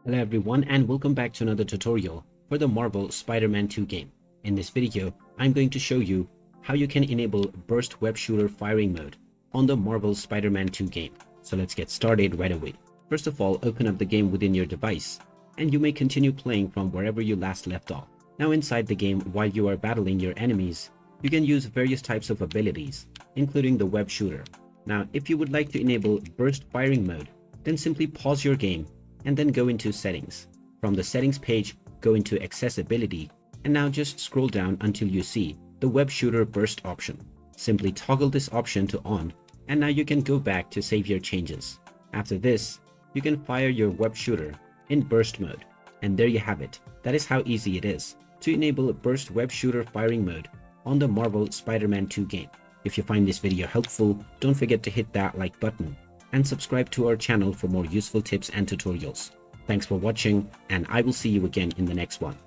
Hello everyone and welcome back to another tutorial for the Marvel Spider-Man 2 game. In this video, I'm going to show you how you can enable burst web shooter firing mode on the Marvel Spider-Man 2 game. So let's get started right away. First of all, open up the game within your device and you may continue playing from wherever you last left off. Now inside the game, while you are battling your enemies, you can use various types of abilities, including the web shooter. Now, if you would like to enable burst firing mode, then simply pause your game and then go into settings. From the settings page, go into accessibility and now just scroll down until you see the web shooter burst option. Simply toggle this option to on and now you can go back to save your changes. After this, you can fire your web shooter in burst mode. And there you have it. That is how easy it is to enable burst web shooter firing mode on the Marvel Spider-Man 2 game. If you find this video helpful, don't forget to hit that like button and subscribe to our channel for more useful tips and tutorials. Thanks for watching, and I will see you again in the next one.